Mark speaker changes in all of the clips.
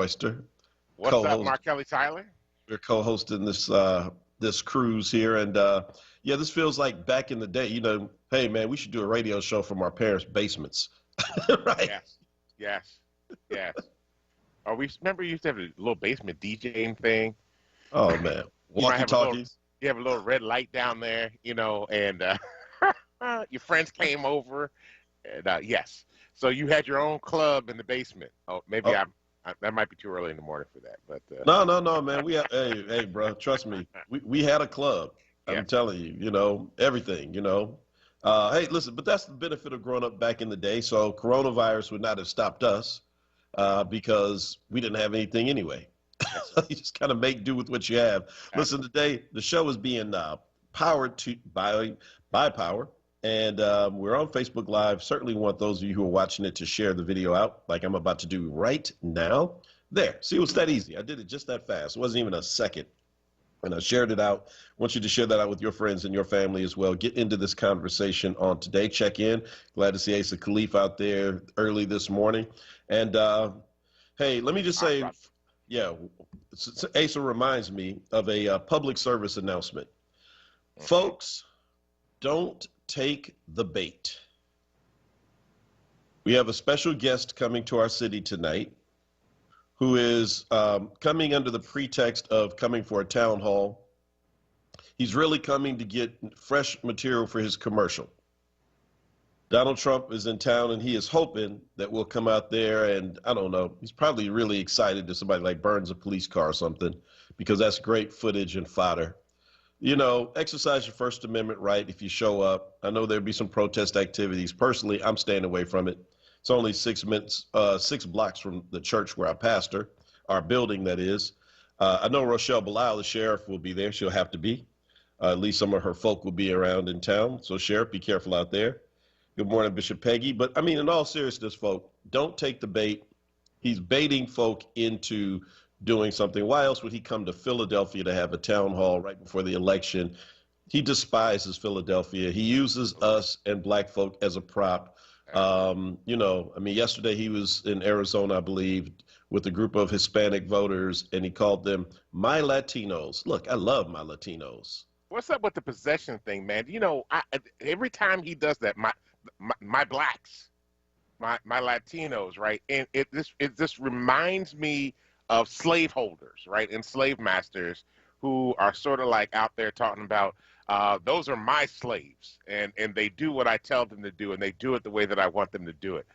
Speaker 1: Oyster,
Speaker 2: What's up,
Speaker 1: co-host.
Speaker 2: Mark Kelly Tyler?
Speaker 1: We're co-hosting this cruise here, and yeah, this feels like back in the day. Hey man, we should do a radio show from our parents' basements, right?
Speaker 2: Yes, yes, yes. Oh, we remember you used to have a little basement DJing thing.
Speaker 1: Oh man,
Speaker 2: You might have a little,
Speaker 1: walkie-talkies.
Speaker 2: you have a little red light down there, and your friends came over, and yes, so you had your own club in the basement. Oh, maybe
Speaker 1: Oh
Speaker 2: that might be too early in the morning for that, but
Speaker 1: no, no, no, man. Hey, bro, trust me. We had a club. I'm
Speaker 2: yes,
Speaker 1: telling you, everything. Hey, listen, but that's the benefit of growing up back in the day. So coronavirus would not have stopped us because we didn't have anything anyway.
Speaker 2: yes, sir.
Speaker 1: You just kind of make do with what you have. Listen,
Speaker 2: Absolutely.
Speaker 1: today the show is being powered by Power, and we're on Facebook Live. Certainly want those of you who are watching it to share the video out, like I'm about to do right now. There, see, it was that easy. I did it just that fast. It wasn't even a second, and I shared it out. I want you to share that out with your friends and your family as well. Get into this conversation on today. Check in. Glad to see Asa Khalif out there early this morning, and hey, let me just
Speaker 2: All right,
Speaker 1: say,
Speaker 2: brother.
Speaker 1: yeah, Asa reminds me of a public service announcement.
Speaker 2: Hmm.
Speaker 1: Folks, don't take the bait. We have a special guest coming to our city tonight who is coming under the pretext of coming for a town hall. He's really coming to get fresh material for his commercial. Donald Trump is in town and he is hoping that we'll come out there, and I don't know, he's probably really excited that somebody like burns a police car or something, because that's great footage and fodder. Exercise your First Amendment right if you show up. I know there'll be some protest activities. Personally, I'm staying away from it. It's only 6 minutes, 6 blocks from the church where I pastor, our building that is. I know Rochelle Belial, the sheriff, will be there. She'll have to be. At least some of her folk will be around in town. So, Sheriff, be careful out there. Good morning, Bishop Peggy. But I mean, in all seriousness, folk, don't take the bait. He's baiting folk into doing something. Why else would he come to Philadelphia to have a town hall right before the election? He despises Philadelphia. He uses
Speaker 2: Absolutely.
Speaker 1: us and black folk as a prop.
Speaker 2: Absolutely.
Speaker 1: I mean, yesterday he was in Arizona, I believe, with a group of Hispanic voters, and he called them my Latinos. Look, I love my Latinos.
Speaker 2: What's up with the possession thing, man? Every time he does that, my blacks, my Latinos, right? And it just reminds me of slaveholders, right, and slave masters who are sort of like out there talking about those are my slaves, and they do what I tell them to do, and they do it the way that I want them to do it.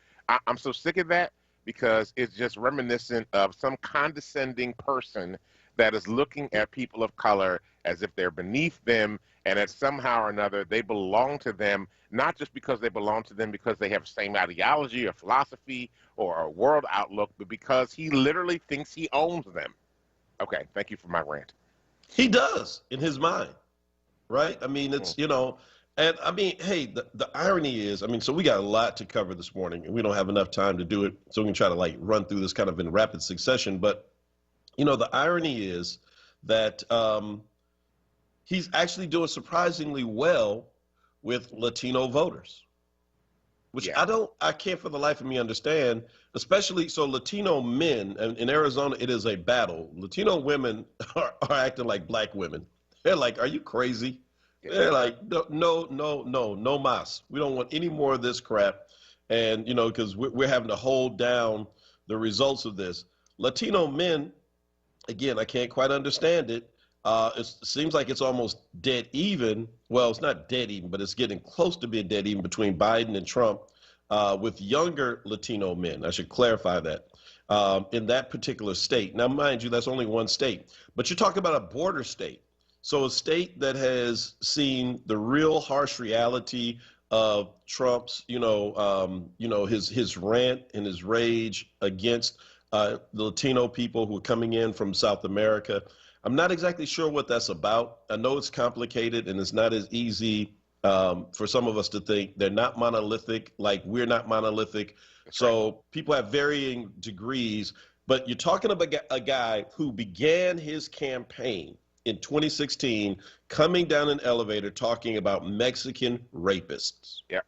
Speaker 2: I'm so sick of that because it's just reminiscent of some condescending person that is looking at people of color as if they're beneath them and that somehow or another they belong to them, not just because they belong to them because they have the same ideology or philosophy or a world outlook, but because he literally thinks he owns them. Okay, thank you for my rant.
Speaker 1: He does in his mind, right? I mean,
Speaker 2: Mm.
Speaker 1: and I mean, hey, the irony is, I mean, so we got a lot to cover this morning, and we don't have enough time to do it, so we can try to like run through this kind of in rapid succession. But the irony is that he's actually doing surprisingly well with Latino voters, which
Speaker 2: Yeah.
Speaker 1: I can't for the life of me understand, especially so Latino men, and in Arizona, it is a battle. Latino women are acting like black women. They're like, are you crazy?
Speaker 2: Yeah.
Speaker 1: They're like, no, no, no, no, no mas. We don't want any more of this crap. And, because we're having to hold down the results of this. Latino men, again, I can't quite understand it. It seems like it's almost dead even. Well, it's not dead even, but it's getting close to being dead even between Biden and Trump with younger Latino men. I should clarify that in that particular state. Now, mind you, that's only one state, but you're talking about a border state. So a state that has seen the real harsh reality of Trump's, his rant and his rage against the Latino people who are coming in from South America. I'm not exactly sure what that's about. I know it's complicated and it's not as easy for some of us to think. They're not monolithic, like we're not monolithic.
Speaker 2: That's right.
Speaker 1: So people have varying degrees. But you're talking about a guy who began his campaign in 2016 coming down an elevator talking about Mexican rapists.
Speaker 2: Yeah.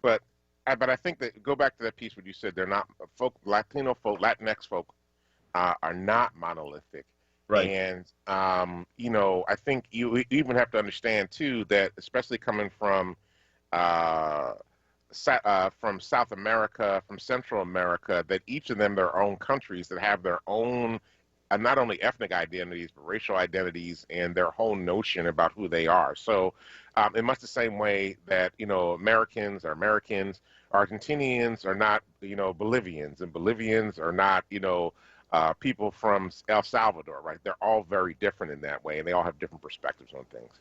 Speaker 2: But I think that go back to that piece where you said they're not folk, Latino folk, Latinx folk are not monolithic.
Speaker 1: Right.
Speaker 2: And, I think you even have to understand, too, that especially coming uh, from South America, from Central America, that each of them their own countries that have their own not only ethnic identities but racial identities and their whole notion about who they are. So, in much the same way that Americans are Americans, Argentinians are not Bolivians, and Bolivians are not people from El Salvador, right? They're all very different in that way, and they all have different perspectives on things.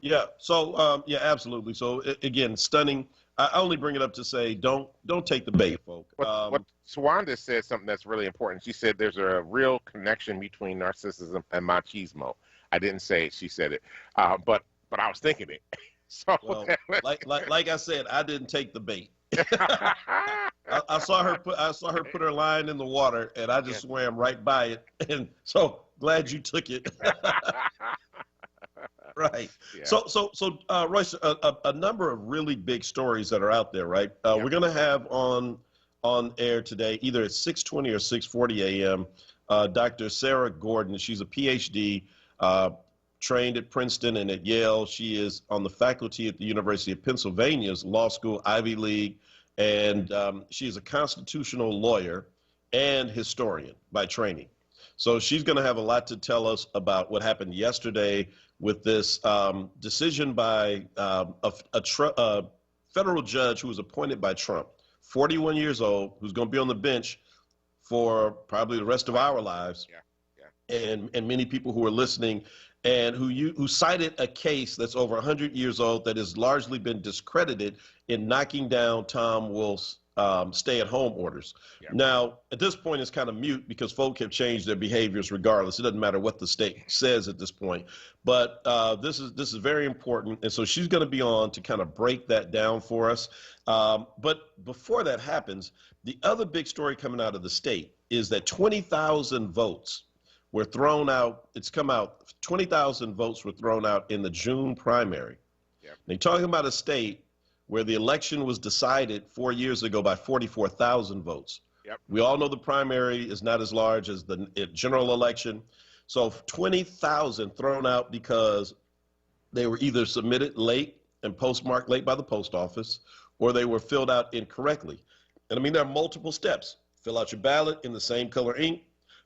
Speaker 1: Yeah. So yeah, absolutely. So again, stunning. I only bring it up to say don't take the bait, folk.
Speaker 2: What Swanda said something that's really important. She said there's a real connection between narcissism and machismo. I didn't say it; she said it, but I was thinking it. So
Speaker 1: Well, like I said, I didn't take the bait. I saw her put her line in the water, and I just swam right by it. And so glad you took it. Right.
Speaker 2: Yeah.
Speaker 1: So Royce, a number of really big stories that are out there, right? We're going to have on air today, either at 6:20 or 6:40 a.m., Dr. Sarah Gordon. She's a PhD, trained at Princeton and at Yale. She is on the faculty at the University of Pennsylvania's Law School, Ivy League, and she is a constitutional lawyer and historian by training. So she's going to have a lot to tell us about what happened yesterday with this decision by a federal judge who was appointed by Trump, 41 years old, who's going to be on the bench for probably the rest of our lives.
Speaker 2: Yeah.
Speaker 1: And many people who are listening, and who cited a case that's over 100 years old that has largely been discredited in knocking down Tom Wolf's stay-at-home orders.
Speaker 2: Yeah.
Speaker 1: Now, at this point, it's kind of mute because folk have changed their behaviors regardless. It doesn't matter what the state says at this point. But this is very important, and so she's going to be on to kind of break that down for us. But before that happens, the other big story coming out of the state is that 20,000 votes were thrown out. It's come out, 20,000 votes were thrown out in the June primary.
Speaker 2: Yeah.
Speaker 1: Now, you're talking about a state where the election was decided 4 years ago by 44,000 votes.
Speaker 2: Yep.
Speaker 1: We all know the primary is not as large as the general election. So 20,000 thrown out because they were either submitted late and postmarked late by the post office, or they were filled out incorrectly. And I mean, there are multiple steps. Fill out your ballot in the same color ink,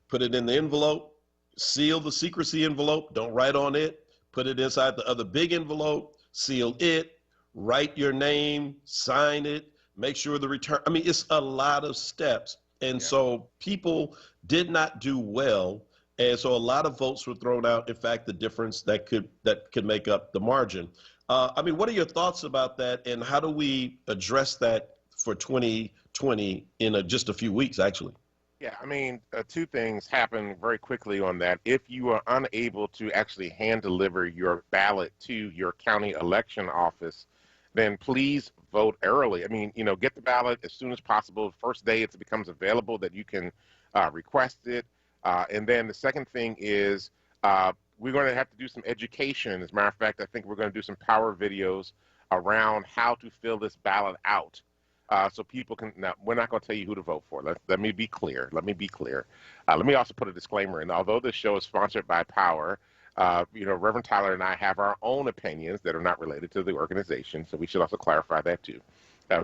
Speaker 1: put it in the envelope, seal the secrecy envelope, don't write on it, put it inside the other big envelope, seal it, write your name, sign it, make sure the return. I mean, it's a lot of steps. And so people did not do well. And so a lot of votes were thrown out. In fact, the difference that could make up the margin. I mean, what are your thoughts about that? And how do we address that for 2020 in just a few weeks, actually?
Speaker 2: Yeah, I mean, two things happen very quickly on that. If you are unable to actually hand deliver your ballot to your county election office, then please vote early. I mean, get the ballot as soon as possible. First day it becomes available that you can request it. And then the second thing is we're going to have to do some education. As a matter of fact, I think we're going to do some power videos around how to fill this ballot out. So people can. Now, we're not going to tell you who to vote for. Let me be clear. Let me also put a disclaimer in. Although this show is sponsored by Power, Reverend Tyler and I have our own opinions that are not related to the organization. So we should also clarify that too.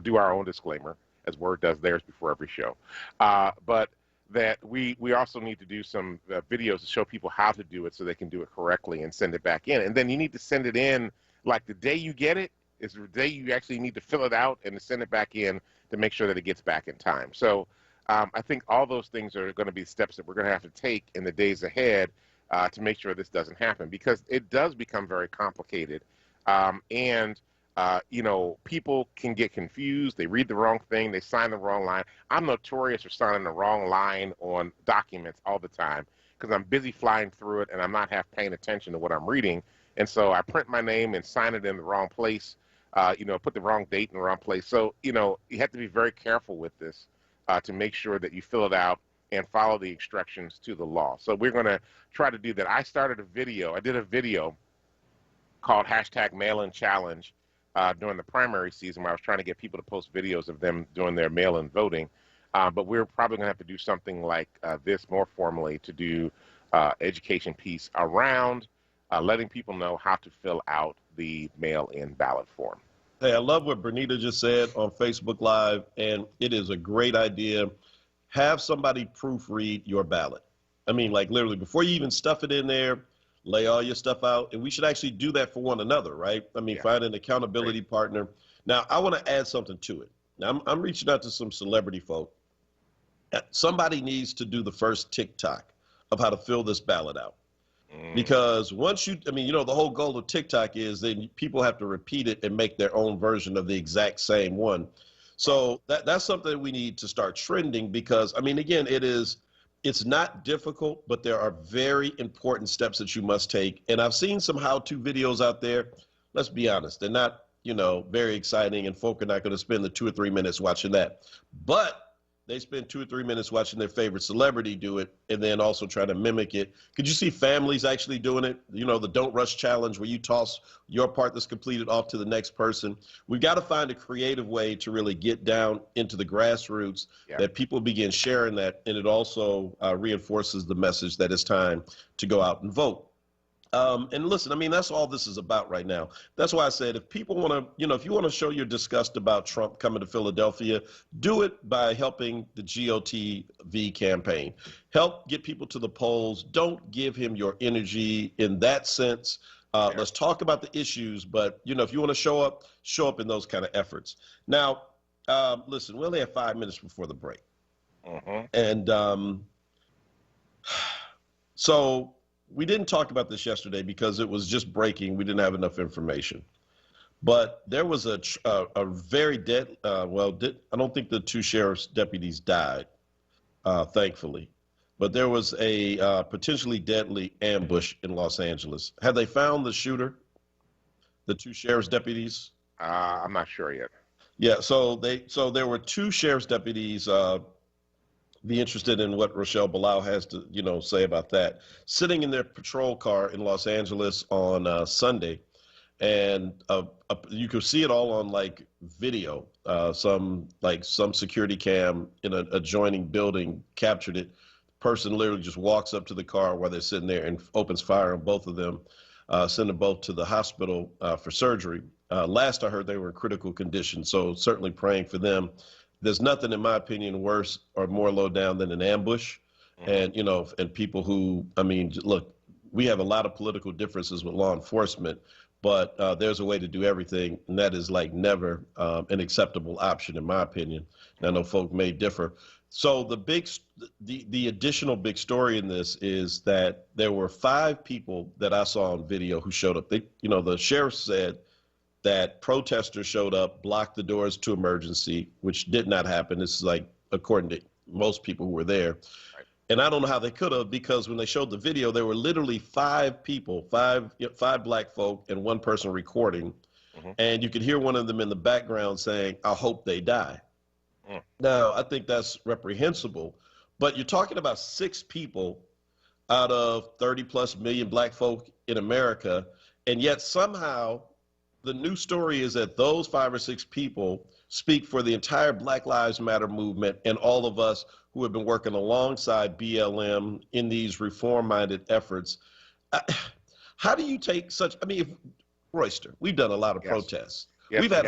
Speaker 2: Do our own disclaimer, as Word does theirs before every show. But that we also need to do some videos to show people how to do it so they can do it correctly and send it back in. And then you need to send it in like the day you get it. Is the day you actually need to fill it out and to send it back in to make sure that it gets back in time. So I think all those things are going to be steps that we're going to have to take in the days ahead to make sure this doesn't happen, because it does become very complicated. People can get confused. They read the wrong thing. They sign the wrong line. I'm notorious for signing the wrong line on documents all the time because I'm busy flying through it and I'm not half paying attention to what I'm reading. And so I print my name and sign it in the wrong place. Put the wrong date in the wrong place. So, you have to be very careful with this to make sure that you fill it out and follow the instructions to the law. So we're going to try to do that. I did a video called #Mail-In Challenge during the primary season where I was trying to get people to post videos of them doing their mail-in voting. But we're probably going to have to do something like this more formally to do education piece around letting people know how to fill out the mail-in ballot form.
Speaker 1: Hey, I love what Bernita just said on Facebook Live, and it is a great idea. Have somebody proofread your ballot. I mean, like literally, before you even stuff it in there, lay all your stuff out. And we should actually do that for one another, right? I mean,
Speaker 2: Yeah.
Speaker 1: find an accountability partner. Now, I want to add something to it. Now, I'm reaching out to some celebrity folk. Somebody needs to do the first TikTok of how to fill this ballot out. Because once you, I mean, you know, the whole goal of TikTok is then people have to repeat it and make their own version of the exact same one. So that's something that we need to start trending because, I mean, again, it's not difficult, but there are very important steps that you must take. And I've seen some how-to videos out there. Let's be honest, they're not, you know, very exciting and folk are not going to spend the 2 or 3 minutes watching that. But they spend 2 or 3 minutes watching their favorite celebrity do it and then also try to mimic it. Could you see families actually doing it? You know, the don't rush challenge where you toss your part that's completed off to the next person. We've got to find a creative way to really get down into the grassroots that people begin sharing that. And it also reinforces the message that it's time to go out and vote. And listen, I mean, that's all this is about right now. That's why I said if people want to, you know, if you want to show your disgust about Trump coming to Philadelphia, do it by helping the GOTV campaign. Help get people to the polls. Don't give him your energy in that sense. Let's talk about the issues. But, you know, if you want to show up in those kind of efforts. Now, listen, we only have 5 minutes before the break. And so we didn't talk about this yesterday because it was just breaking. We didn't have enough information. But there was a very dead, I don't think the 2 sheriff's deputies died, thankfully. But there was a potentially deadly ambush in Los Angeles. Have they found the shooter, the 2 sheriff's deputies?
Speaker 2: I'm not sure yet.
Speaker 1: Yeah, so there were 2 sheriff's deputies. Be interested in what Rochelle Balau has to, you know, say about that. Sitting in their patrol car in Los Angeles on Sunday, and you could see it all on like video. Some security cam in an adjoining building captured it. Person literally just walks up to the car while they're sitting there and opens fire on both of them, send them both to the hospital for surgery. Last I heard, they were in critical condition, so certainly praying for them. There's nothing, in my opinion, worse or more low down than an ambush. And, you know, and people who, I mean, look, we have a lot of political differences with law enforcement, but there's a way to do everything. And that is like never an acceptable option, in my opinion. And I know folk may differ. So the additional big story in this is that there were 5 people that I saw on video who showed up. They, you know, the sheriff said that protesters showed up, blocked the doors to emergency, which did not happen. This is like, according to most people who were there. Right. And I don't know how they could have, because when they showed the video, there were literally 5 people, five black folk and 1 person recording. And you could hear one of them in the background saying, "I hope they die." Now, I think that's reprehensible, but you're talking about 6 people out of 30 plus million black folk in America. And yet somehow the new story is that those 5 or 6 people speak for the entire Black Lives Matter movement and all of us who have been working alongside BLM in these reform-minded efforts. How do you take such, I mean, Royster, we've done a lot of protests.
Speaker 2: Yes,
Speaker 1: we've had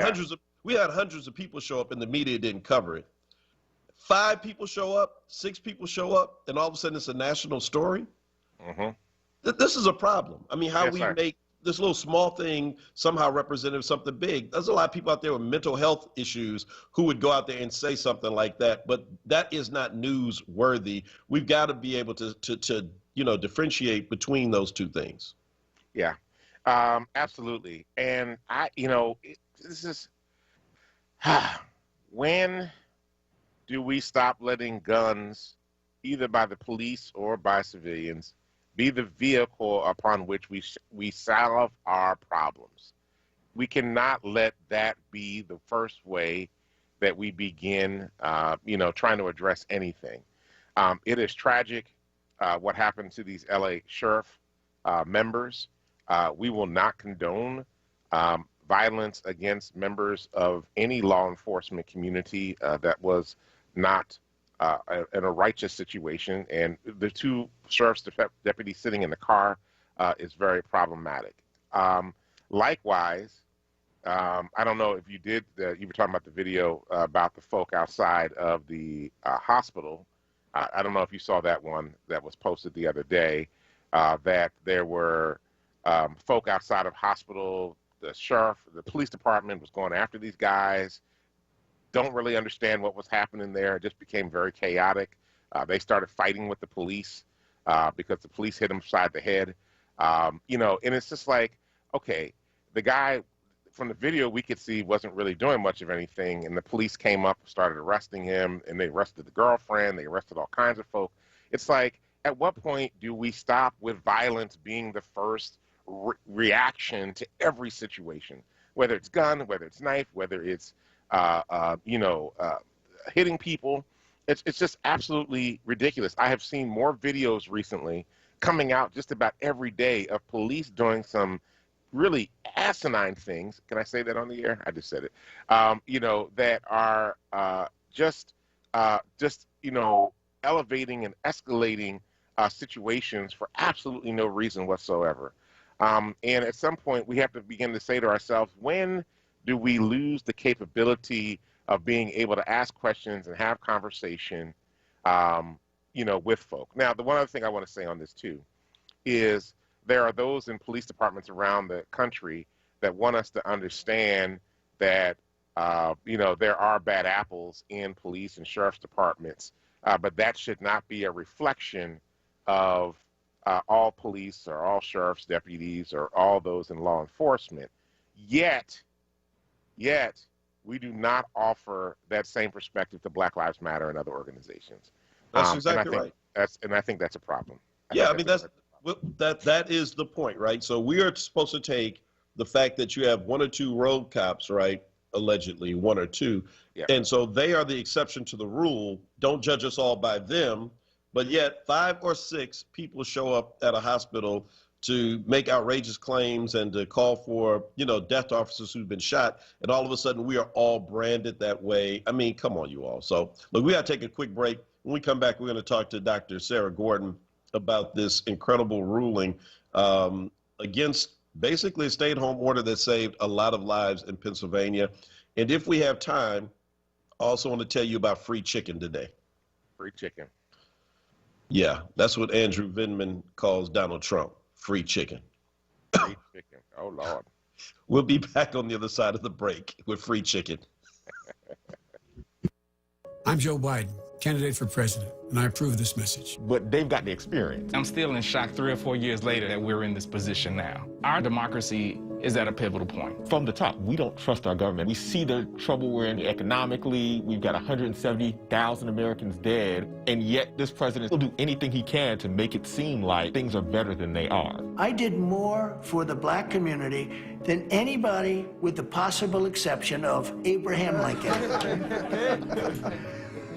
Speaker 1: hundreds of people show up and the media didn't cover it. 5 people show up, 6 people show up, and all of a sudden it's a national story. This is a problem. I mean, how we make this little small thing somehow representative of something big. There's a lot of people out there with mental health issues who would go out there and say something like that, but that is not newsworthy. We've got to be able to you know, differentiate between those 2 things.
Speaker 2: Yeah, absolutely. And this is when do we stop letting guns, either by the police or by civilians, be the vehicle upon which we solve our problems? We cannot let that be the first way that we begin, trying to address anything. It is tragic what happened to these LA sheriff members. We will not condone violence against members of any law enforcement community that was not in a righteous situation, and the two sheriff's deputies sitting in the car is very problematic. Likewise, I don't know if you did, you were talking about the video about the folk outside of the hospital. I don't know if you saw that one that was posted the other day, that there were folk outside of hospital, the sheriff, the police department was going after these guys, don't really understand what was happening there. It just became very chaotic. They started fighting with the police because the police hit them upside the head. You know, and it's just like, okay, the guy from the video we could see wasn't really doing much of anything, and the police came up, started arresting him, and they arrested the girlfriend, they arrested all kinds of folk. It's like, at what point do we stop with violence being the first reaction to every situation, whether it's gun, whether it's knife, whether it's hitting people? It's just absolutely ridiculous. I have seen more videos recently coming out just about every day of police doing some really asinine things. Can I say that on the air? I just said it. That are just elevating and escalating situations for absolutely no reason whatsoever. And at some point, we have to begin to say to ourselves, when do we lose the capability of being able to ask questions and have conversation, with folk? Now, the one other thing I want to say on this, too, is there are those in police departments around the country that want us to understand that, there are bad apples in police and sheriff's departments, but that should not be a reflection of all police or all sheriff's deputies or all those in law enforcement. Yet, we do not offer that same perspective to Black Lives Matter and other organizations.
Speaker 1: That's exactly right.
Speaker 2: I think that's a problem.
Speaker 1: That is the point, right? So we are supposed to take the fact that you have one or two road cops, right? Allegedly, one or two.
Speaker 2: Yeah.
Speaker 1: And so they are the exception to the rule. Don't judge us all by them. But yet 5 or 6 people show up at a hospital to make outrageous claims and to call for, death officers who've been shot. And all of a sudden we are all branded that way. I mean, come on, you all. So look, we got to take a quick break. When we come back, we're going to talk to Dr. Sarah Gordon about this incredible ruling against basically a stay-at-home order that saved a lot of lives in Pennsylvania. And if we have time, I also want to tell you about free chicken today.
Speaker 2: Free chicken.
Speaker 1: Yeah, that's what Andrew Vindman calls Donald Trump. Free chicken.
Speaker 2: Free chicken. Oh, Lord.
Speaker 1: We'll be back on the other side of the break with free chicken.
Speaker 3: I'm Joe Biden, candidate for president, and I approve this message.
Speaker 4: But they've got the experience.
Speaker 5: I'm still in shock 3 or 4 years later that we're in this position now. Our democracy is at a pivotal point.
Speaker 4: From the top, we don't trust our government. We see the trouble we're in economically. We've got 170,000 Americans dead, and yet this president will do anything he can to make it seem like things are better than they are.
Speaker 6: I did more for the black community than anybody with the possible exception of Abraham Lincoln.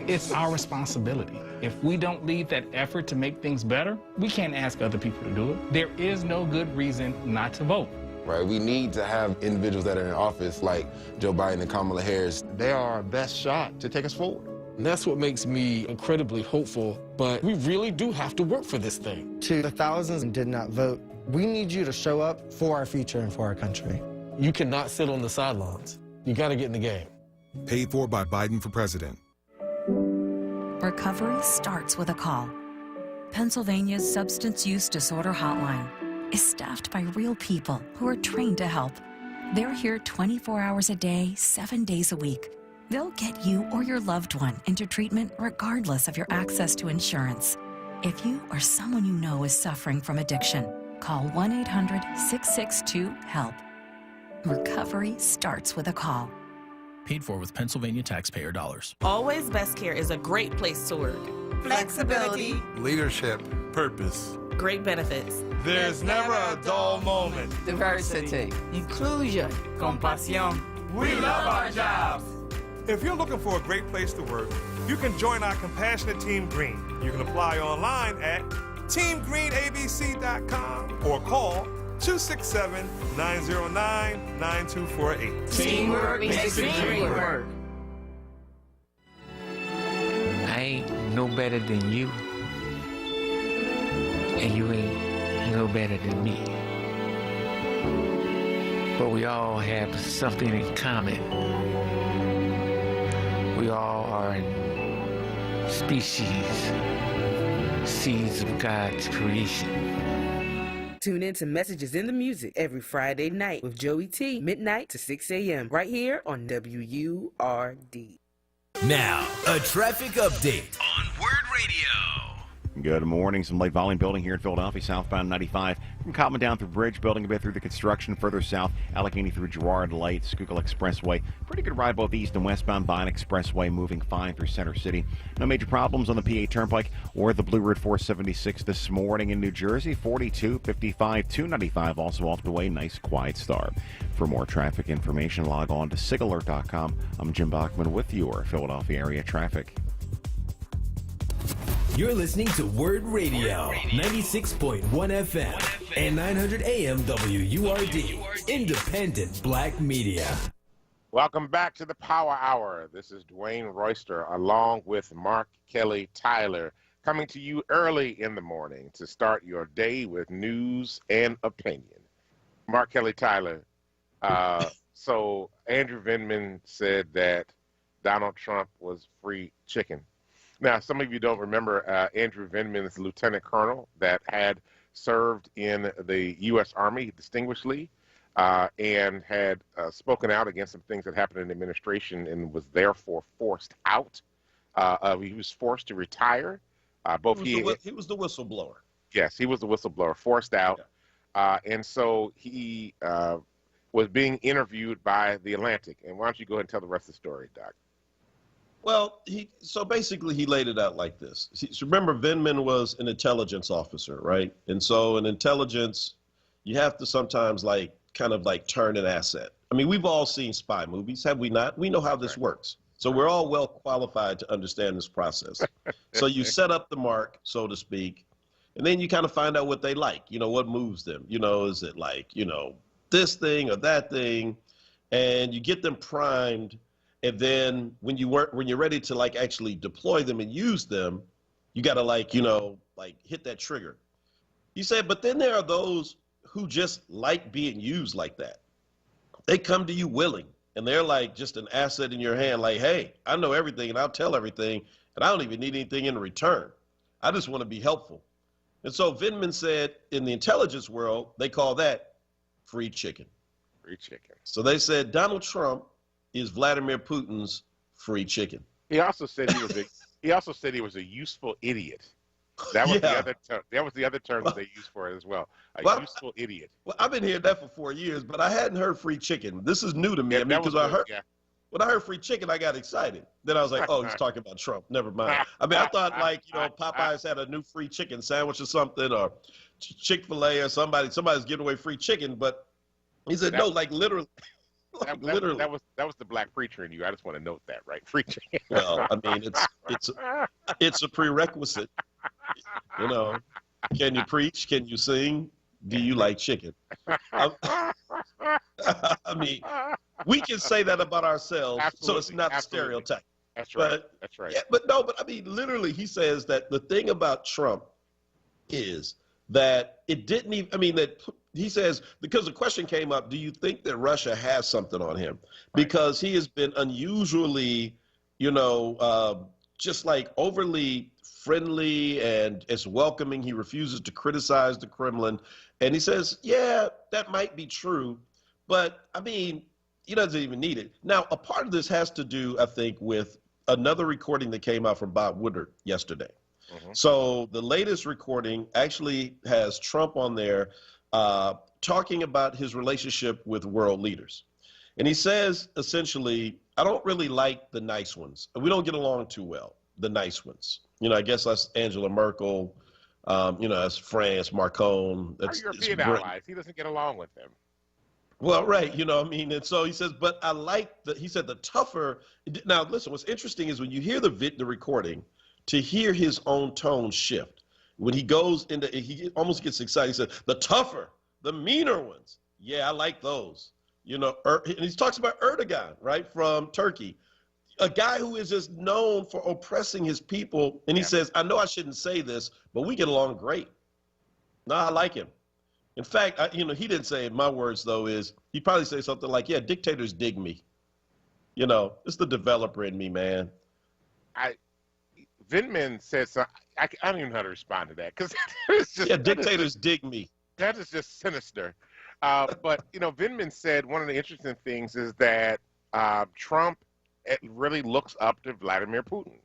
Speaker 5: It's our responsibility. If we don't lead that effort to make things better, we can't ask other people to do it. There is no good reason not to vote.
Speaker 7: Right, we need to have individuals that are in office like Joe Biden and Kamala Harris.
Speaker 4: They are our best shot to take us forward.
Speaker 8: And that's what makes me incredibly hopeful, but we really do have to work for this thing.
Speaker 9: To the thousands who did not vote, we need you to show up for our future and for our country.
Speaker 8: You cannot sit on the sidelines. You got to get in the game.
Speaker 10: Paid for by Biden for president.
Speaker 11: Recovery starts with a call. Pennsylvania's substance use disorder hotline is staffed by real people who are trained to help. They're here 24 hours a day, 7 days a week. They'll get you or your loved one into treatment regardless of your access to insurance. If you or someone you know is suffering from addiction, call 1-800-662-HELP. Recovery starts with a call.
Speaker 12: Paid for with Pennsylvania taxpayer dollars.
Speaker 13: Always Best Care is a great place to work. Flexibility,
Speaker 14: leadership, purpose,
Speaker 13: great benefits.
Speaker 14: There's never a dull moment.
Speaker 13: Diversity, inclusion, compasión.
Speaker 14: We love our jobs. If you're looking for a great place to work, you can join our compassionate Team Green. You can apply online at teamgreenabc.com or call 267-909-9248.
Speaker 13: Teamwork makes the dream work.
Speaker 15: I no better than you, and you ain't no better than me. But we all have something in common. We all are in species, seeds of God's creation.
Speaker 16: Tune in to Messages in the Music every Friday night with Joey T, midnight to 6 a.m. right here on WURD.
Speaker 17: Now, a traffic update on Word Radio.
Speaker 18: Good morning. Some late volume building here in Philadelphia, southbound 95 from Cottman down through Bridge, building a bit through the construction. Further south, Allegheny through Girard Light, Schuylkill Expressway. Pretty good ride both east and westbound. Vine Expressway moving fine through Center City. No major problems on the PA Turnpike or the Blue Route 476 this morning in New Jersey. 42, 55, 295 also off the way. Nice quiet start. For more traffic information, log on to SIGAlert.com. I'm Jim Bachman with your Philadelphia area traffic.
Speaker 17: You're listening to Word Radio, 96.1 FM and 900 AM WURD, independent black media.
Speaker 2: Welcome back to the Power Hour. This is Dwayne Royster along with Mark Kelly Tyler, coming to you early in the morning to start your day with news and opinion. Mark Kelly Tyler. So Andrew Vindman said that Donald Trump was free chicken. Now, some of you don't remember Andrew Vindman is a lieutenant colonel that had served in the U.S. Army distinguishedly and had spoken out against some things that happened in the administration and was therefore forced out. He was forced to retire.
Speaker 1: He was the whistleblower.
Speaker 2: Yes, he was the whistleblower, forced out. Yeah. And so he was being interviewed by The Atlantic. And why don't you go ahead and tell the rest of the story, Doc?
Speaker 1: Well, so basically he laid it out like this. So remember, Vindman was an intelligence officer, right? And so in intelligence, you have to sometimes kind of turn an asset. I mean, we've all seen spy movies, have we not? We know how this works. So we're all well qualified to understand this process. So you set up the mark, so to speak, and then you kind of find out what they like, what moves them. Is it this thing or that thing? And you get them primed. And then when you're ready to actually deploy them and use them, you got to hit that trigger. He said, but then there are those who just like being used like that. They come to you willing, and they're just an asset in your hand. Hey, I know everything and I'll tell everything, and I don't even need anything in return. I just want to be helpful. And so Vindman said in the intelligence world, they call that free chicken.
Speaker 2: Free chicken.
Speaker 1: So they said Donald Trump is Vladimir Putin's free chicken.
Speaker 2: He also said he was a useful idiot. That was the other term. That was the other term that they used for it as well. Useful idiot.
Speaker 1: Well, I've been hearing that for 4 years, but I hadn't heard free chicken. This is new to me. Because when I heard free chicken, I got excited. Then I was like, oh, he's talking about Trump. Never mind. I mean, I thought Popeyes had a new free chicken sandwich or something, or Chick-fil-A or somebody's giving away free chicken. But he said no, literally. Literally.
Speaker 2: That was the black preacher in you. I just want to note that, right? Free chicken.
Speaker 1: Well, I mean, it's a prerequisite. Can you preach? Can you sing? Do you like chicken? I mean, we can say that about ourselves, so it's not a stereotype.
Speaker 2: That's right. That's right.
Speaker 1: Yeah, but I mean, literally, he says that the thing about Trump is that it didn't even. I mean, that. He says, because the question came up, do you think that Russia has something on him? Because he has been unusually, just overly friendly and it's welcoming. He refuses to criticize the Kremlin. And he says, yeah, that might be true. But, I mean, he doesn't even need it. Now, a part of this has to do, I think, with another recording that came out from Bob Woodward yesterday. Mm-hmm. So the latest recording actually has Trump on there talking about his relationship with world leaders. And he says, essentially, I don't really like the nice ones. We don't get along too well, the nice ones. I guess that's Angela Merkel, that's France, Macron.
Speaker 2: Our European allies. He doesn't get along with them.
Speaker 1: Well, right, and so he says, but I like he said the tougher. Now, listen, what's interesting is when you hear the recording, to hear his own tone shift. When he goes into, he almost gets excited. He said, the tougher, the meaner ones. Yeah, I like those. And he talks about Erdogan, right, from Turkey. A guy who is just known for oppressing his people, and he says, I know I shouldn't say this, but we get along great. No, I like him. In fact, he didn't say it. My words, though, is he'd probably say something like, yeah, dictators dig me. It's the developer in me, man.
Speaker 2: Vindman said something. I don't even know how to respond to that, because it's just...
Speaker 1: Yeah, dictators dig me.
Speaker 2: That is just sinister. But, Vindman said one of the interesting things is that Trump really looks up to Vladimir Putin.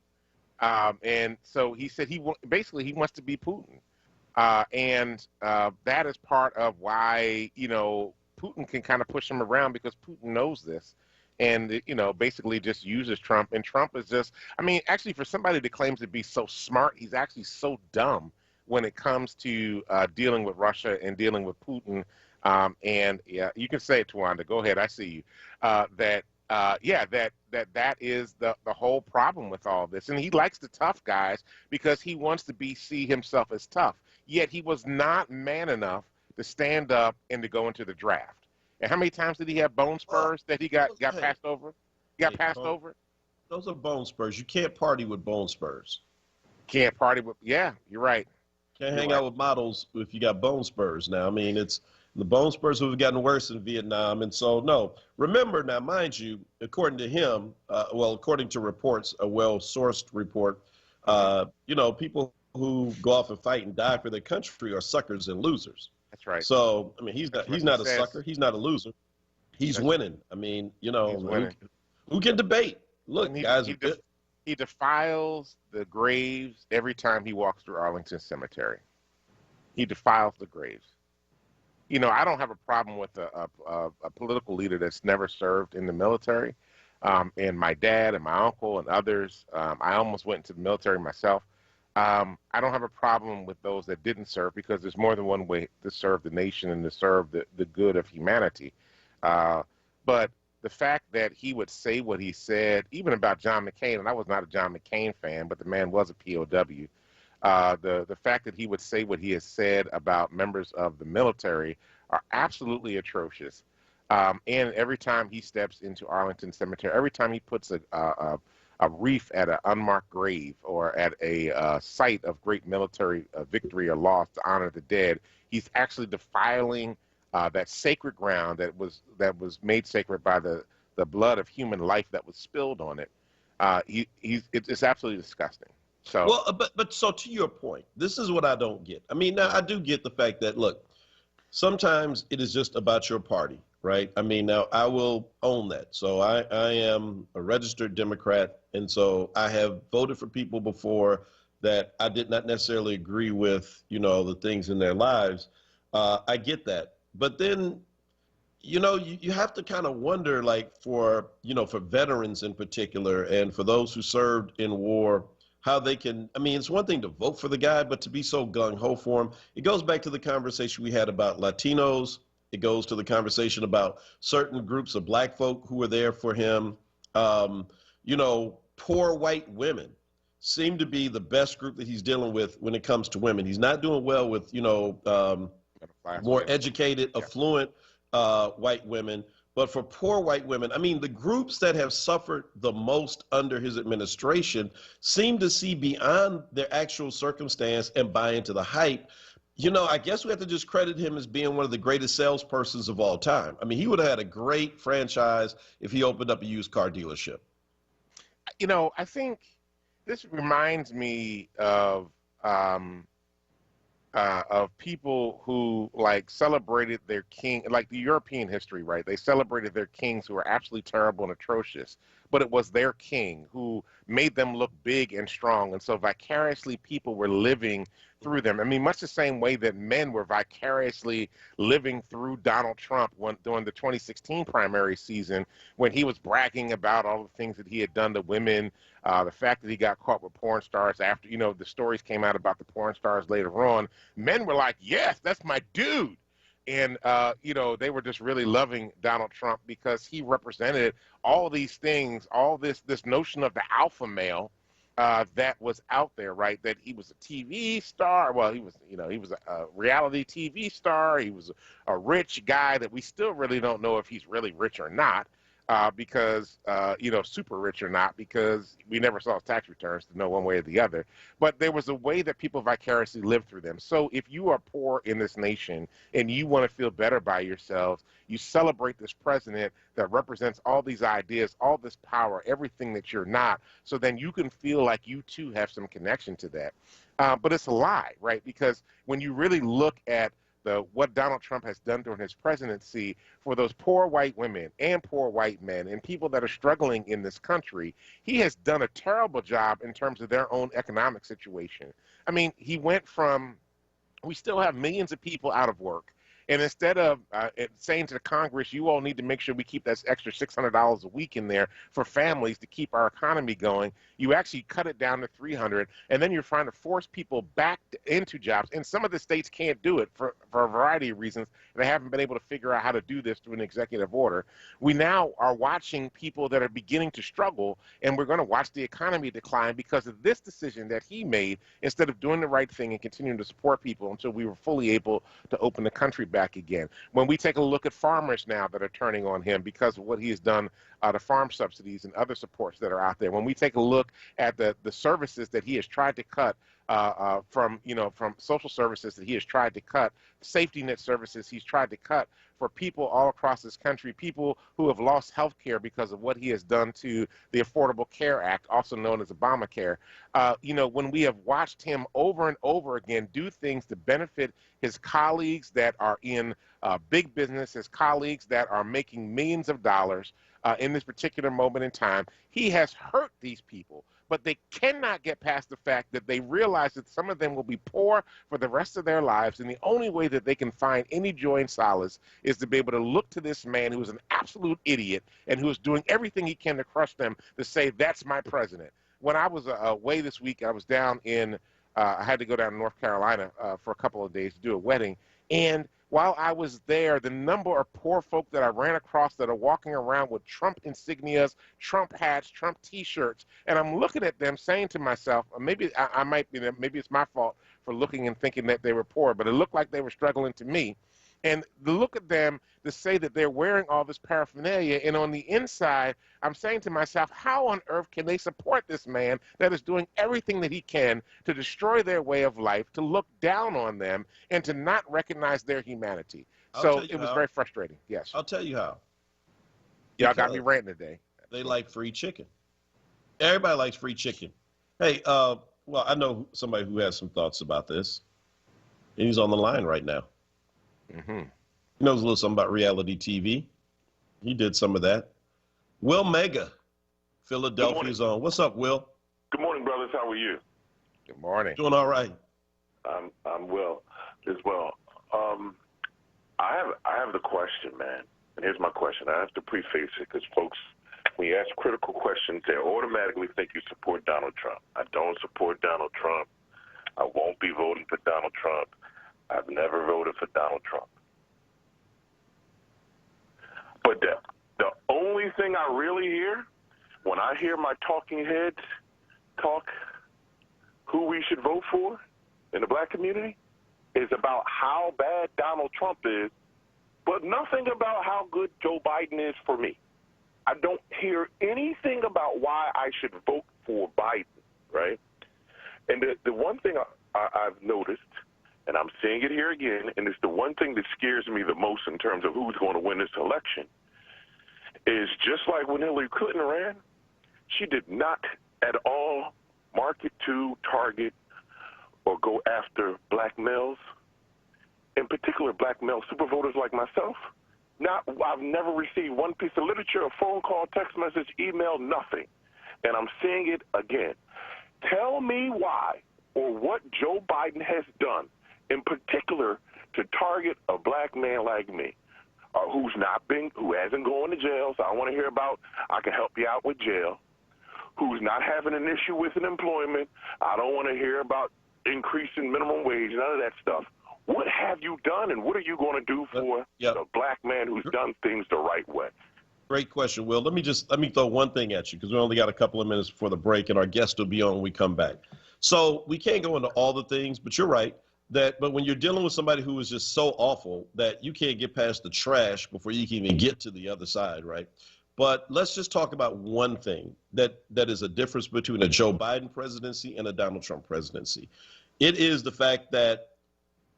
Speaker 2: And so he said he wants to be Putin. And that is part of why, Putin can kind of push him around, because Putin knows this. And, basically just uses Trump. And Trump is just, actually, for somebody that claims to be so smart, he's actually so dumb when it comes to dealing with Russia and dealing with Putin. And yeah, you can say it, Tawanda. Go ahead. I see you. That is the whole problem with all this. And he likes the tough guys because he wants to see himself as tough. Yet he was not man enough to stand up and to go into the draft. And how many times did he have bone spurs that he got passed over? Over?
Speaker 1: Those are bone spurs. You can't party with bone spurs.
Speaker 2: Can't party with, yeah, you're right.
Speaker 1: Can't hang out with models if you got bone spurs now. It's the bone spurs have gotten worse in Vietnam. And so, no, remember now, mind you, according to him, according to reports, a well-sourced report, people who go off and fight and die for their country are suckers and losers.
Speaker 2: That's right.
Speaker 1: So, he's not a sucker. He's not a loser. He's winning. Who can debate? Look, guys.
Speaker 2: He defiles the graves every time he walks through Arlington Cemetery. He defiles the graves. I don't have a problem with a political leader that's never served in the military. And my dad and my uncle and others, I almost went into the military myself. I don't have a problem with those that didn't serve, because there's more than one way to serve the nation and to serve the good of humanity. But the fact that he would say what he said, even about John McCain, and I was not a John McCain fan, but the man was a POW. The fact that he would say what he has said about members of the military are absolutely atrocious. And every time he steps into Arlington Cemetery, every time he puts a wreath at an unmarked grave or at a site of great military victory or loss to honor the dead, he's actually defiling that sacred ground that was made sacred by the blood of human life that was spilled on it. It's absolutely disgusting. So
Speaker 1: but so to your point, this is what I don't get. Now I do get the fact that, look, sometimes it is just about your party, right? Now I will own that. So I am a registered Democrat, and so I have voted for people before that I did not necessarily agree with, the things in their lives. I get that. But then, you have to kind of wonder, like, for veterans in particular, and for those who served in war, how they can, it's one thing to vote for the guy, but to be so gung-ho for him. It goes back to the conversation we had about Latinos. It goes to the conversation about certain groups of black folk who were there for him. Poor white women seem to be the best group that he's dealing with when it comes to women. He's not doing well with, more educated, affluent white women. But for poor white women, the groups that have suffered the most under his administration seem to see beyond their actual circumstance and buy into the hype. I guess we have to just credit him as being one of the greatest salespersons of all time. He would have had a great franchise if he opened up a used car dealership.
Speaker 2: I think this reminds me of people who celebrated their king, like the European history, right? They celebrated their kings who were absolutely terrible and atrocious, but it was their king who made them look big and strong. And so vicariously people were living through them. Much the same way that men were vicariously living through Donald Trump during the 2016 primary season, when he was bragging about all the things that he had done to women, the fact that he got caught with porn stars after, the stories came out about the porn stars later on. Men were like, yes, that's my dude. And, they were just really loving Donald Trump because he represented all these things, all this notion of the alpha male that was out there, right? That he was a TV star. Well, he was a reality TV star. He was a rich guy that we still really don't know if he's really rich or not. because, super rich or not, because we never saw his tax returns to know one way or the other. But there was a way that people vicariously lived through them. So if you are poor in this nation and you want to feel better by yourselves, you celebrate this president that represents all these ideas, all this power, everything that you're not, so then you can feel like you too have some connection to that. But it's a lie, right? Because when you really look at what Donald Trump has done during his presidency for those poor white women and poor white men and people that are struggling in this country, he has done a terrible job in terms of their own economic situation. I mean, he went from, we still have millions of people out of work. And instead of saying to the Congress, you all need to make sure we keep that extra $600 a week in there for families to keep our economy going, you actually cut it down to $300, and then you're trying to force people back into jobs. And some of the states can't do it for a variety of reasons. They haven't been able to figure out how to do this through an executive order. We now are watching people that are beginning to struggle, and we're going to watch the economy decline because of this decision that he made instead of doing the right thing and continuing to support people until we were fully able to open the country back again. When we take a look at farmers now that are turning on him because of what he has done to farm subsidies and other supports that are out there, when we take a look at the services that he has tried to cut from social services that he has tried to cut, safety net services he's tried to cut for people all across this country, people who have lost health care because of what he has done to the Affordable Care Act, also known as Obamacare. When we have watched him over and over again do things to benefit his colleagues that are in big business, his colleagues that are making millions of dollars in this particular moment in time, he has hurt these people. But they cannot get past the fact that they realize that some of them will be poor for the rest of their lives, and the only way that they can find any joy and solace is to be able to look to this man who is an absolute idiot and who is doing everything he can to crush them, to say, that's my president. When I was away this week, I was down in, I had to go down to North Carolina for a couple of days to do a wedding, and while I was there, the number of poor folk that I ran across that are walking around with Trump insignias, Trump hats, Trump T-shirts, and I'm looking at them saying to myself, maybe I might be, maybe it's my fault for looking and thinking that they were poor, but it looked like they were struggling to me. And to look at them to say that they're wearing all this paraphernalia, and on the inside, I'm saying to myself, how on earth can they support this man that is doing everything that he can to destroy their way of life, to look down on them, and to not recognize their humanity? So it was very frustrating, yes.
Speaker 1: I'll tell you how.
Speaker 2: Y'all got me ranting today.
Speaker 1: They like free chicken. Everybody likes free chicken. Hey, well, I know somebody who has some thoughts about this, and he's on the line right now.
Speaker 2: Mm-hmm.
Speaker 1: He knows a little something about reality TV. He did some of that. Will Mega, Philadelphia's on. What's up, Will?
Speaker 19: Good morning, brothers. How are you?
Speaker 2: Good morning.
Speaker 1: Doing all right.
Speaker 19: I'm well as well. I have the question, man. And here's my question. I have to preface it because folks, when you ask critical questions, they automatically think you support Donald Trump. I don't support Donald Trump. I won't be voting for Donald Trump. I've never voted for Donald Trump. But the only thing I really hear when I hear my talking heads talk who we should vote for in the black community is about how bad Donald Trump is, but nothing about how good Joe Biden is for me. I don't hear anything about why I should vote for Biden, right? And the one thing I've noticed, and I'm saying it here again, and it's the one thing that scares me the most in terms of who's going to win this election, is just like when Hillary Clinton ran, she did not at all market to, target, or go after black males, in particular black male supervoters like myself. I've never received one piece of literature, a phone call, text message, email, nothing. And I'm saying it again. Tell me why or what Joe Biden has done in particular to target a black man like me, who hasn't gone to jail, so I want to hear about, I can help you out with jail, who's not having an issue with an employment, I don't want to hear about increasing minimum wage, none of that stuff. What have you done, and what are you going to do for the black man who's done things the right way?
Speaker 1: Great question, Will. Let me throw one thing at you because we only got a couple of minutes before the break, and our guest will be on when we come back. So we can't go into all the things, but you're right. But when you're dealing with somebody who is just so awful that you can't get past the trash before you can even get to the other side, right? But let's just talk about one thing that is a difference between a Joe Biden presidency and a Donald Trump presidency. It is the fact that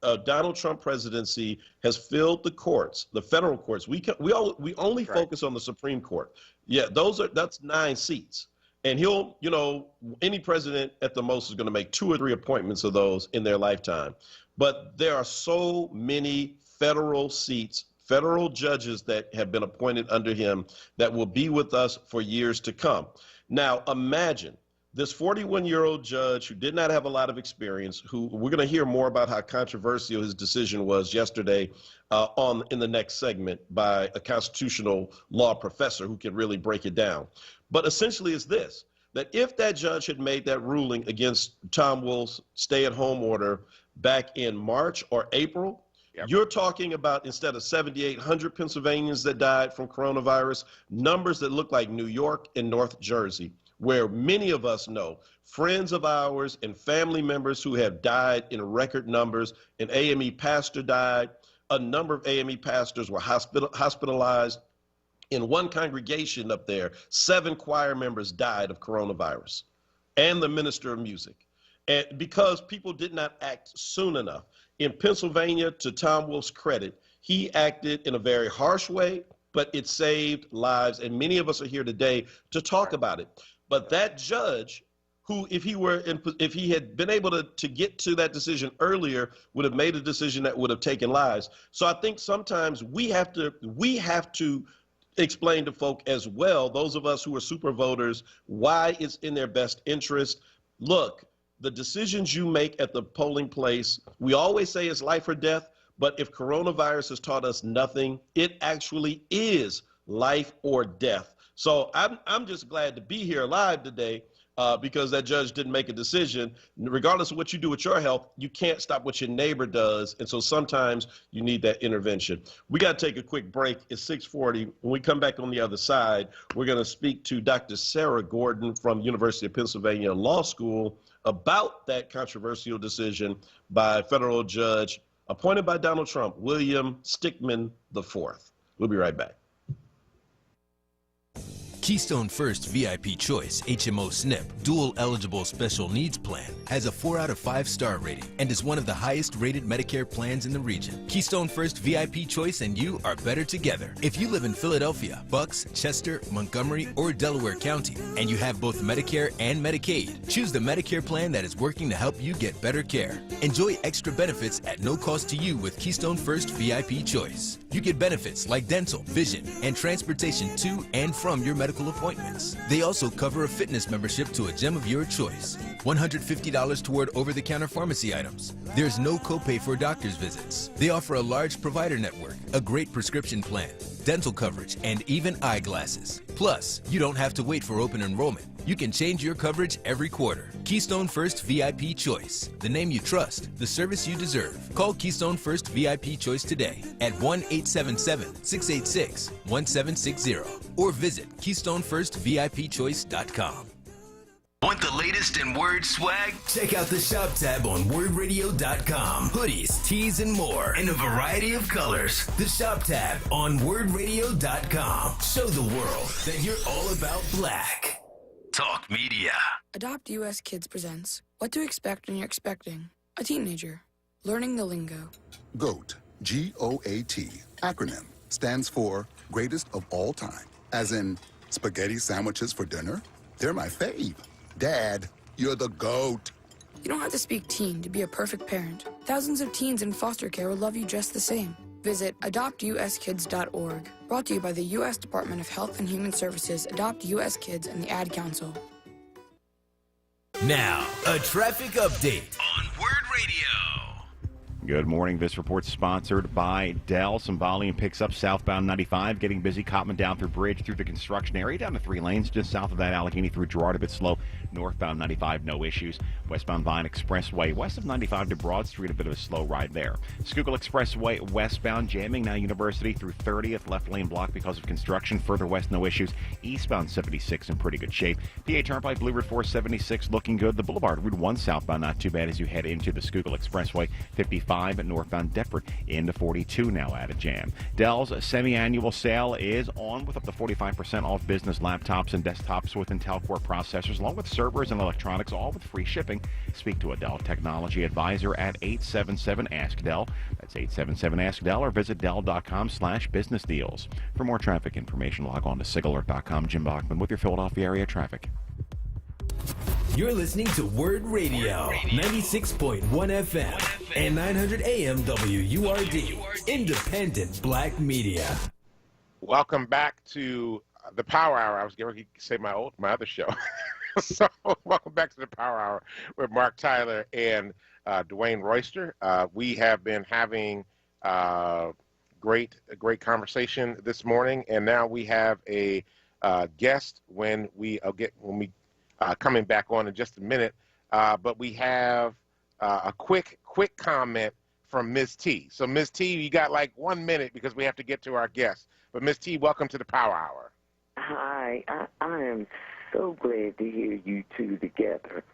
Speaker 1: a Donald Trump presidency has filled the courts, the federal courts. We only focus on the Supreme Court. Yeah, that's 9 seats. And he'll, any president at the most is going to make 2 or 3 appointments of those in their lifetime. But there are so many federal seats, federal judges that have been appointed under him that will be with us for years to come. Now, imagine this 41-year-old judge who did not have a lot of experience, who we're going to hear more about how controversial his decision was yesterday in the next segment by a constitutional law professor who can really break it down. But essentially it's this, that if that judge had made that ruling against Tom Wolf's stay-at-home order back in March or April, you're talking about, instead of 7,800 Pennsylvanians that died from coronavirus, numbers that look like New York and North Jersey, where many of us know friends of ours and family members who have died in record numbers. An AME pastor died. A number of AME pastors were hospitalized. In one congregation up there, 7 choir members died of coronavirus, and the minister of music. And because people did not act soon enough. In Pennsylvania, to Tom Wolf's credit, he acted in a very harsh way, but it saved lives. And many of us are here today to talk about it. But that judge, who, if he had been able to get to that decision earlier, would have made a decision that would have taken lives. So I think sometimes we have to explain to folk as well, those of us who are super voters, why it's in their best interest. Look, the decisions you make at the polling place, we always say it's life or death, but if coronavirus has taught us nothing, it actually is life or death. So I'm just glad to be here live today because that judge didn't make a decision. Regardless of what you do with your health, you can't stop what your neighbor does. And so sometimes you need that intervention. We got to take a quick break. It's 6:40. When we come back on the other side, we're going to speak to Dr. Sarah Gordon from University of Pennsylvania Law School about that controversial decision by federal judge appointed by Donald Trump, William Stickman IV. We'll be right back.
Speaker 17: Keystone First VIP Choice HMO SNP Dual Eligible Special Needs Plan has a 4 out of 5 star rating and is one of the highest rated Medicare plans in the region. Keystone First VIP Choice and you are better together. If you live in Philadelphia, Bucks, Chester, Montgomery, or Delaware County, and you have both Medicare and Medicaid, choose the Medicare plan that is working to help you get better care. Enjoy extra benefits at no cost to you with Keystone First VIP Choice. You get benefits like dental, vision, and transportation to and from your medical appointments. They also cover a fitness membership to a gym of your choice. $150 toward over-the-counter pharmacy items. There's no copay for doctor's visits. They offer a large provider network, a great prescription plan, dental coverage, and even eyeglasses. Plus, you don't have to wait for open enrollment. You can change your coverage every quarter. Keystone First VIP Choice. The name you trust, the service you deserve. Call Keystone First VIP Choice today at 1-877-686-1760 or visit KeystoneFirstVIPChoice.com. Want the latest in Word swag? Check out the shop tab on WordRadio.com. Hoodies, tees, and more in a variety of colors. The shop tab on WordRadio.com. Show the world that you're all about black. Talk Media.
Speaker 20: Adopt US Kids presents What to Expect When You're Expecting a Teenager. Learning the lingo.
Speaker 21: GOAT, G-O-A-T, acronym, stands for Greatest of All Time. As in, spaghetti sandwiches for dinner? They're my fave. Dad, you're the GOAT.
Speaker 20: You don't have to speak teen to be a perfect parent. Thousands of teens in foster care will love you just the same. Visit adoptuskids.org. Brought to you by the U.S. Department of Health and Human Services, Adopt U.S. Kids, and the Ad Council.
Speaker 17: Now, a traffic update on Word Radio.
Speaker 18: Good morning. This report's sponsored by Dell. Some volume picks up southbound 95, getting busy. Cotman down through Bridge through the construction area, down to 3 lanes. Just south of that, Allegheny through Girard, a bit slow. Northbound 95, no issues. Westbound Vine Expressway, west of 95 to Broad Street, a bit of a slow ride there. Schuylkill Expressway, westbound, jamming now University through 30th, left lane blocked because of construction. Further west, no issues. Eastbound 76 in pretty good shape. PA Turnpike, Blue Route 476 looking good. The Boulevard, Route 1 southbound, not too bad as you head into the Schuylkill Expressway. 55 95 northbound Deptford into 42 now at a jam. Dell's semi-annual sale is on with up to 45% off business laptops and desktops with Intel Core processors, along with servers and electronics, all with free shipping. Speak to a Dell technology advisor at 877-ASK-DELL. That's 877-ASK-DELL, or visit Dell.com/business deals. For more traffic information, log on to SIGAlert.com. Jim Bachman with your Philadelphia area traffic.
Speaker 17: You're listening to Word Radio, 96.1 FM and 900 AM WURD, independent black media.
Speaker 2: Welcome back to the Power Hour. I was going to say my other show. So welcome back to the Power Hour with Mark Tyler and Dwayne Royster. We have been having a great conversation this morning, and now we have a guest when we coming back on in just a minute. But we have a quick comment from Ms. T. So Ms. T, you got like 1 minute because we have to get to our guest. But Ms. T, welcome to the Power Hour.
Speaker 3: Hi, I am so glad to hear you two together.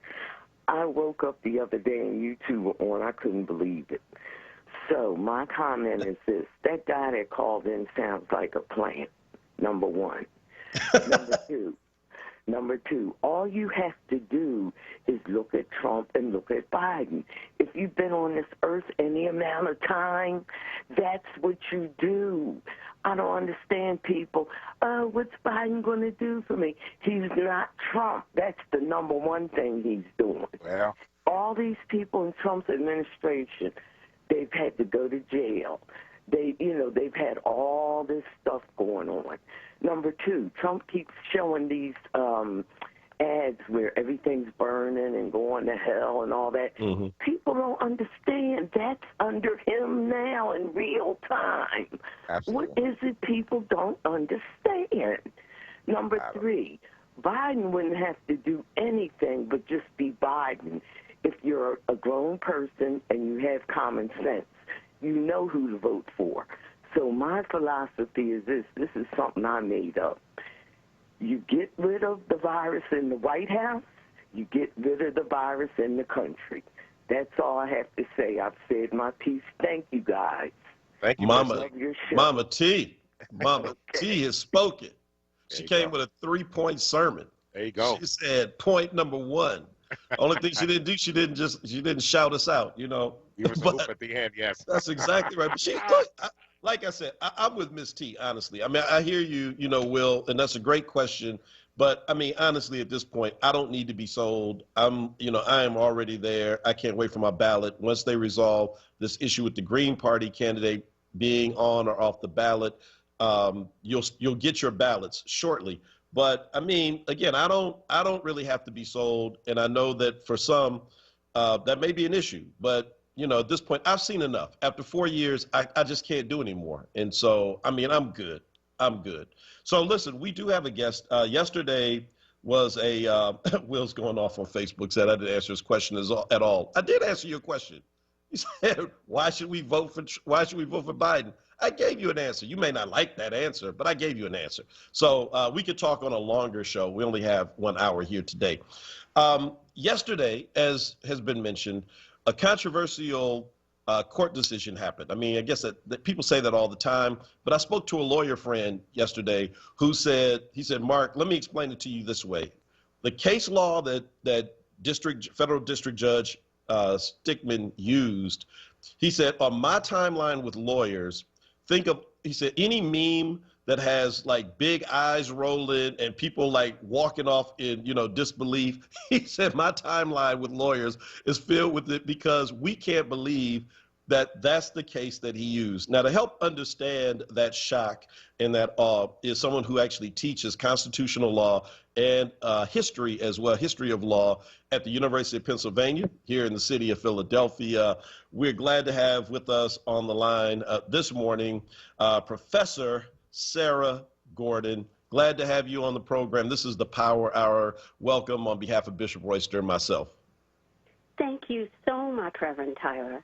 Speaker 3: I woke up the other day and you two were on. I couldn't believe it. So my comment is this. That guy that called in sounds like a plant, number one. Number two, all you have to do is look at Trump and look at Biden. If you've been on this earth any amount of time, that's what you do. I don't understand people. What's Biden going to do for me? He's not Trump. That's the number one thing he's doing.
Speaker 2: Well,
Speaker 3: all these people in Trump's administration, they've had to go to jail. They've had all this stuff going on. Number two, Trump keeps showing these ads where everything's burning and going to hell and all that. Mm-hmm. People don't understand. That's under him now in real time.
Speaker 2: Absolutely.
Speaker 3: What is it people don't understand? Number three, Biden wouldn't have to do anything but just be Biden if you're a grown person and you have common sense. You know who to vote for. So my philosophy is this. This is something I made up. You get rid of the virus in the White House, you get rid of the virus in the country. That's all I have to say. I've said my piece. Thank you, guys.
Speaker 2: Thank you,
Speaker 1: Mama T. Mama T has spoken. She came with a 3-point sermon.
Speaker 2: There you go.
Speaker 1: She said, point number one. Only thing she didn't do, she didn't shout us out,
Speaker 2: You was a hoop at the end, yes.
Speaker 1: That's exactly right. But like I said, I'm with Miss T, honestly. I mean, I hear you, Will, and that's a great question. But I mean, honestly, at this point, I don't need to be sold. I am already there. I can't wait for my ballot. Once they resolve this issue with the Green Party candidate being on or off the ballot, you'll get your ballots shortly. But I mean, again, I don't really have to be sold, and I know that for some, that may be an issue. But at this point, I've seen enough. After 4 years, I just can't do anymore. And so, I mean, I'm good. So listen, we do have a guest. Yesterday was a Will's going off on Facebook, said I didn't answer his question at all. I did answer your question. He said, why should we vote for Biden? I gave you an answer. You may not like that answer, but I gave you an answer. So we could talk on a longer show. We only have 1 hour here today. Yesterday, as has been mentioned, a controversial court decision happened. I mean, I guess that people say that all the time, but I spoke to a lawyer friend yesterday who said, Mark, let me explain it to you this way. The case law that federal district judge Stickman used, he said, on my timeline with lawyers, he said, any meme that has like big eyes rolling and people like walking off in, disbelief. He said, my timeline with lawyers is filled with it because we can't believe that that's the case that he used. Now, to help understand that shock and that awe is someone who actually teaches constitutional law and history as well, history of law at the University of Pennsylvania here in the city of Philadelphia. We're glad to have with us on the line this morning, Professor Sarah Gordon. Glad to have you on the program. This is the Power Hour. Welcome on behalf of Bishop Royster and myself.
Speaker 22: Thank you so much, Reverend Tyler.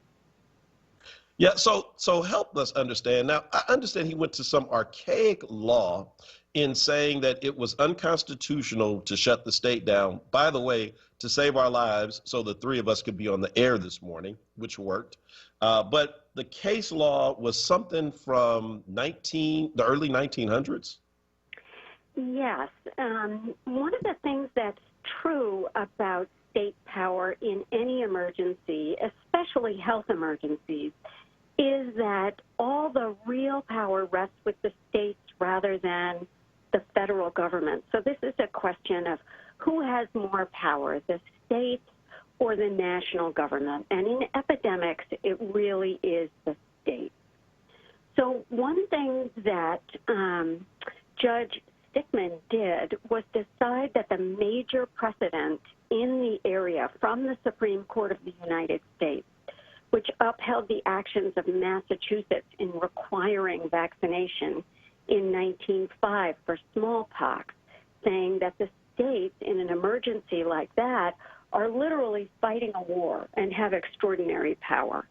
Speaker 1: Yeah, so help us understand. Now, I understand he went to some archaic law in saying that it was unconstitutional to shut the state down, by the way, to save our lives so the three of us could be on the air this morning, which worked. But the case law was something from the early 1900s?
Speaker 22: Yes. One of the things that's true about state power in any emergency, especially health emergencies, is that all the real power rests with the states rather than the federal government. So this is a question of who has more power, the states or the national government. And in epidemics, it really is the states. So one thing that Judge Stickman did was decide that the major precedent in the area from the Supreme Court of the United States, which upheld the actions of Massachusetts in requiring vaccination in 1905 for smallpox, saying that the states in an emergency like that are literally fighting a war and have extraordinary power.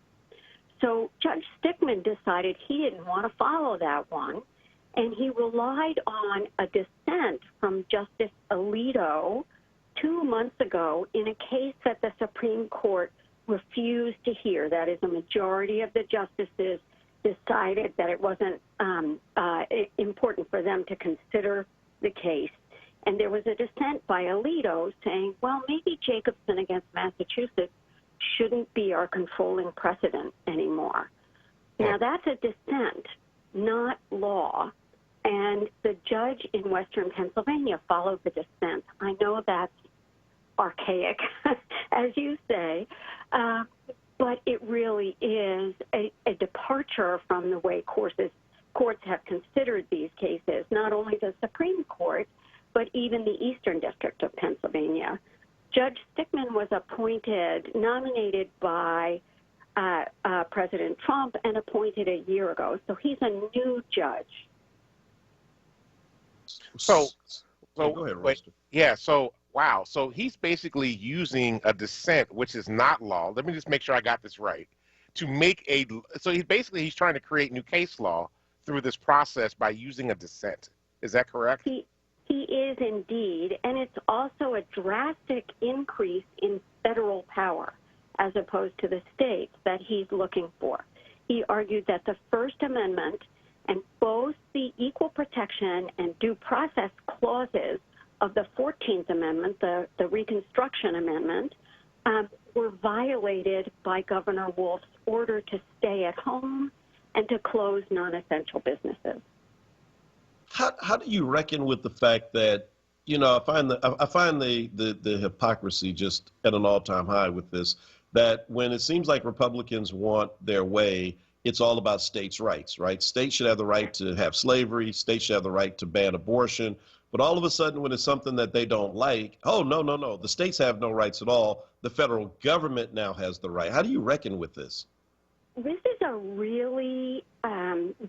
Speaker 22: So Judge Stickman decided he didn't want to follow that one, and he relied on a dissent from Justice Alito 2 months ago in a case that the Supreme Court refused to hear. That is, a majority of the justices decided that it wasn't important for them to consider the case. And there was a dissent by Alito saying, well, maybe Jacobson against Massachusetts shouldn't be our controlling precedent anymore. Now, that's a dissent, not law. And the judge in Western Pennsylvania followed the dissent. I know that's archaic, as you say, but it really is a departure from the way courts have considered these cases, not only the Supreme Court, but even the Eastern District of Pennsylvania. Judge Stickman was nominated by President Trump and appointed a year ago. So he's a new judge.
Speaker 2: So
Speaker 1: go ahead,
Speaker 2: wait, yeah, so, wow. So he's basically using a dissent, which is not law. Let me just make sure I got this right. To make so he's trying to create new case law through this process by using a dissent. Is that correct?
Speaker 22: He is indeed, and it's also a drastic increase in federal power as opposed to the states that he's looking for. He argued that the First Amendment and both the equal protection and due process clauses of the 14th Amendment, the Reconstruction Amendment, were violated by Governor Wolf's order to stay at home and to close non-essential businesses.
Speaker 1: How do you reckon with the fact that, you know, I find the hypocrisy just at an all-time high with this, that when it seems like Republicans want their way, it's all about states' rights, right? States should have the right to have slavery. States should have the right to ban abortion. But all of a sudden, when it's something that they don't like, oh, no, the states have no rights at all. The federal government now has the right. How do you reckon with this?
Speaker 22: This is a really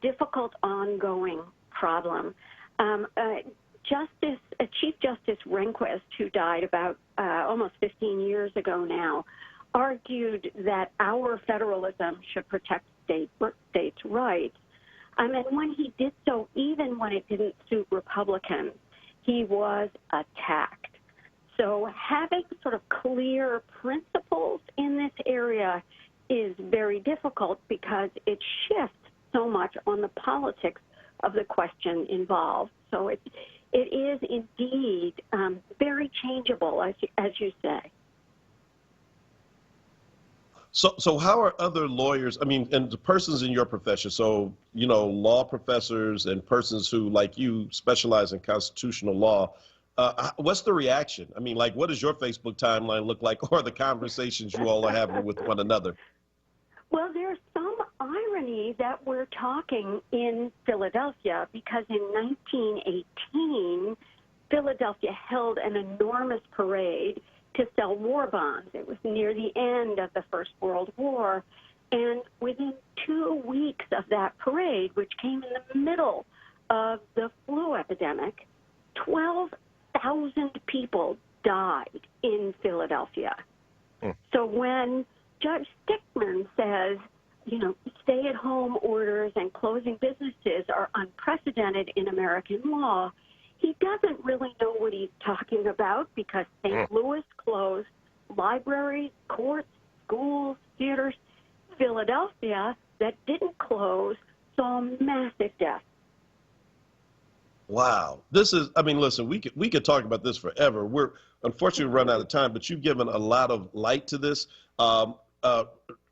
Speaker 22: difficult ongoing problem. Chief Justice Rehnquist, who died about almost 15 years ago now, argued that our federalism should protect states' rights. And when he did so, even when it didn't suit Republicans, he was attacked. So having sort of clear principles in this area is very difficult because it shifts so much on the politics of the question involved. So it is indeed very changeable, as you say.
Speaker 1: So how are other lawyers, I mean, and the persons in your profession, so, you know, law professors and persons who, like you, specialize in constitutional law, what's the reaction? I mean, like, what does your Facebook timeline look like, or the conversations you all are having with one another?
Speaker 22: Well, there's some irony that we're talking in Philadelphia because in 1918, Philadelphia held an enormous parade to sell war bonds. It was near the end of the First World War. And within 2 weeks of that parade, which came in the middle of the flu epidemic, 12,000 people died in Philadelphia. So when Judge Stickman says, you know, stay-at-home orders and closing businesses are unprecedented in American law, he doesn't really know what he's talking about because St. Louis closed libraries, courts, schools, theaters. Philadelphia, that didn't close, saw massive deaths.
Speaker 1: Wow. This is, I mean, listen, we could talk about this forever. We're unfortunately run out of time, but you've given a lot of light to this.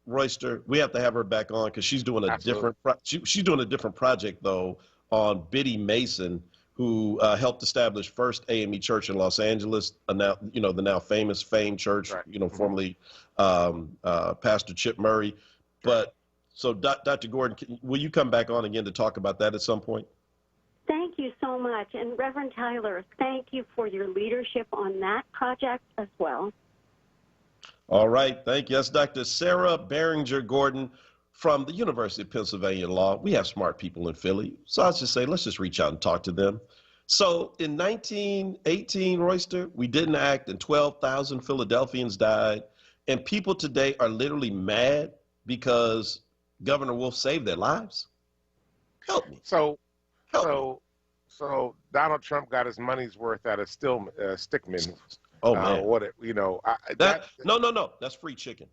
Speaker 1: Royster, we have to have her back on because she's doing a different she's doing a different project though on Biddy Mason, who helped establish First AME Church in Los Angeles, now the now famous Fame Church, right. Formerly Pastor Chip Murray. But so Dr. Gordon, will you come back on again to talk about that at some point?
Speaker 22: Thank you so much. And Reverend Tyler, thank you for your leadership on that project as well.
Speaker 1: All right, thank you. That's Dr. Sarah Behringer Gordon from the University of Pennsylvania Law. We have smart people in Philly, so I was just saying, let's just reach out and talk to them. So in 1918, Royster, we didn't act, and 12,000 Philadelphians died, and people today are literally mad because Governor Wolf saved their lives. Help me.
Speaker 2: So Donald Trump got his money's worth out of Stickman.
Speaker 1: Oh man!
Speaker 2: No,
Speaker 1: that's free chicken.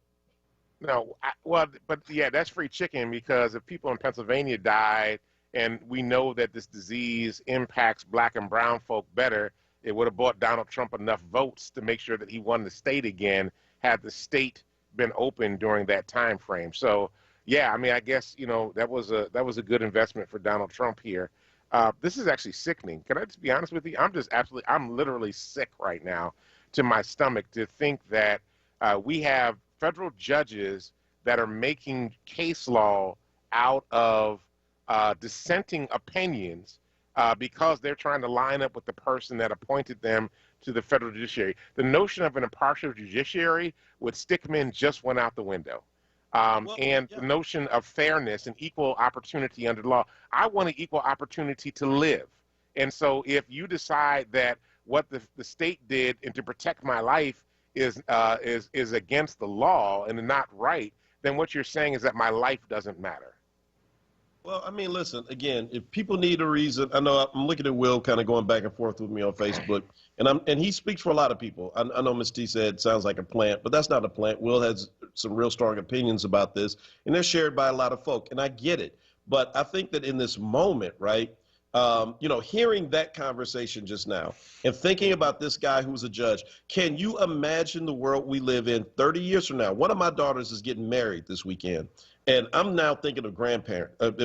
Speaker 2: No, but that's free chicken because if people in Pennsylvania died, and we know that this disease impacts black and brown folk better, it would have bought Donald Trump enough votes to make sure that he won the state again, had the state been open during that time frame. So yeah, I mean, I guess that was a good investment for Donald Trump here. This is actually sickening. Can I just be honest with you? I'm literally sick right now to my stomach to think that we have federal judges that are making case law out of dissenting opinions because they're trying to line up with the person that appointed them to the federal judiciary. The notion of an impartial judiciary with Stickman just went out the window. The notion of fairness and equal opportunity under the law. I want an equal opportunity to live. And so if you decide that what the state did and to protect my life is against the law and not right, then what you're saying is that my life doesn't matter.
Speaker 1: Well, I mean, listen, again, if people need a reason, I know I'm looking at Will kind of going back and forth with me on Facebook, and he speaks for a lot of people. I know Ms. T said it sounds like a plant, but that's not a plant. Will has some real strong opinions about this, and they're shared by a lot of folk, and I get it. But I think that in this moment, right, hearing that conversation just now and thinking about this guy who's a judge, can you imagine the world we live in 30 years from now? One of my daughters is getting married this weekend, and I'm now thinking of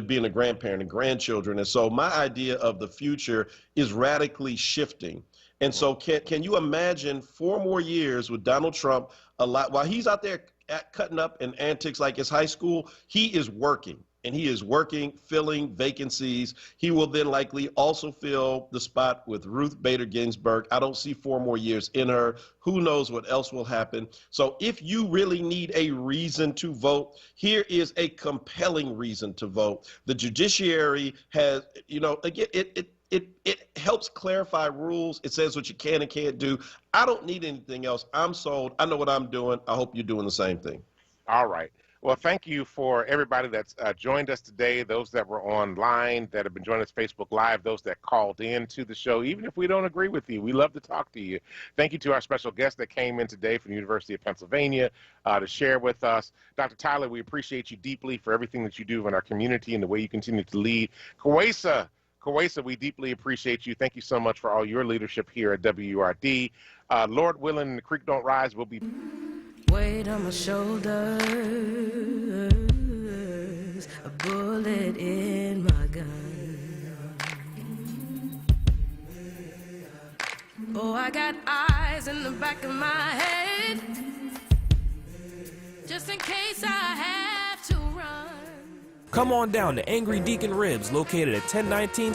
Speaker 1: being a grandparent and grandchildren. And so my idea of the future is radically shifting. And so can you imagine 4 more years with Donald Trump while he's out there cutting up in antics like it's high school, he is working. And he is working, filling vacancies. He will then likely also fill the spot with Ruth Bader Ginsburg. I don't see 4 more years in her. Who knows what else will happen? So if you really need a reason to vote, here is a compelling reason to vote. The judiciary has, again, it helps clarify rules. It says what you can and can't do. I don't need anything else. I'm sold. I know what I'm doing. I hope you're doing the same thing.
Speaker 2: All right. Well, thank you for everybody that's joined us today, those that were online, that have been joining us Facebook Live, those that called in to the show. Even if we don't agree with you, we love to talk to you. Thank you to our special guest that came in today from the University of Pennsylvania to share with us. Dr. Tyler, we appreciate you deeply for everything that you do in our community and the way you continue to lead. Kawesa, we deeply appreciate you. Thank you so much for all your leadership here at WURD. Lord willing, the creek don't rise. We'll be...
Speaker 13: Weight on my shoulders, a bullet in my gun. Oh, I got eyes in the back of my head, just in case I have to run.
Speaker 5: Come on down to Angry Deacon Ribs, located at 1019